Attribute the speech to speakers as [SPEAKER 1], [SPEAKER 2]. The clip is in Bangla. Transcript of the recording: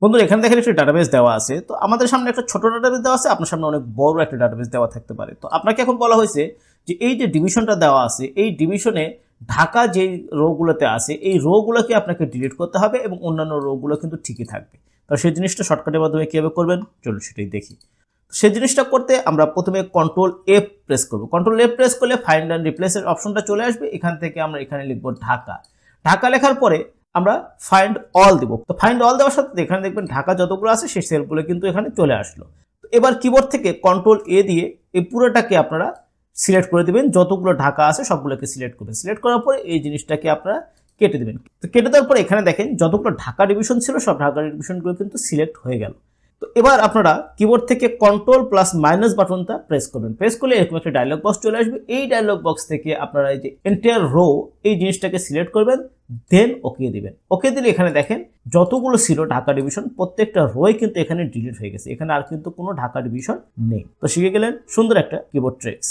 [SPEAKER 1] বন্ধুরা এখানে দেখেন একটা ডাটাবেস দেওয়া আছে। তো আমাদের সামনে একটা ছোট ডাটাবেস দেওয়া আছে, আপনার সামনে অনেক বড় একটা ডাটাবেস দেওয়া থাকতে পারে। তো আপনাকে এখন বলা হয়েছে যে এই যে ডিভিশনটা দেওয়া আছে, এই ডিভিশনে ঢাকা যেই রোগুলোতে আছে এই রোগুলোকে আপনাকে ডিলিট করতে হবে এবং অন্যান্য রোগুলো কিন্তু ঠিকই থাকবে। তো সেই জিনিসটা শর্টকাটের মাধ্যমে কীভাবে করবেন চলুন সেটাই দেখি। সেই জিনিসটা করতে আমরা প্রথমে কন্ট্রোল এফ প্রেস করব। কন্ট্রোল এফ প্রেস করলে ফাইন্ড অ্যান্ড রিপ্লেসের অপশনটা চলে আসবে। এখান থেকে আমরা এখানে লিখব ঢাকা। ঢাকা লেখার পরে আমরা ফাইন্ড অল দিব। তো ফাইন্ড অল দেওয়ার সাথে এখানে দেখবেন ঢাকা যতগুলো আছে সেই সেলগুলো কিন্তু এখানে চলে আসলো। তো এবার কিবোর্ড থেকে কন্ট্রোল এ দিয়ে এই পুরোটাকে আপনারা সিলেক্ট করে দেবেন, যতগুলো ঢাকা আছে সবগুলোকে সিলেক্ট করবেন। সিলেক্ট করার পরে এই জিনিসটাকে আপনারা কেটে দেবেন। তো কেটে দেওয়ার পরে এখানে দেখেন যতগুলো ঢাকা ডিভিশন ছিল সব ঢাকা ডিভিশনগুলো কিন্তু সিলেক্ট হয়ে গেল। তো এবার আপনারা কিবোর্ড থেকে কন্ট্রোল প্লাস মাইনাস বাটনটা প্রেস করবেন। প্রেস করলে এরকম একটা ডায়লগ বক্স চলে আসবে। এই ডায়লগ বক্স থেকে আপনারা এই যে এন্টায়ার রো এই জিনিসটাকে সিলেক্ট করবেন, দেন ওকে দিবেন। ওকে দিলে এখানে দেখেন যতগুলো ছিল ঢাকা ডিভিশন প্রত্যেকটা রোই কিন্তু এখানে ডিলিট হয়ে গেছে। এখানে আর কিন্তু কোনো ঢাকা ডিভিশন নেই। তো শিখে গেলেন সুন্দর একটা কিবোর্ড ট্রিক্স।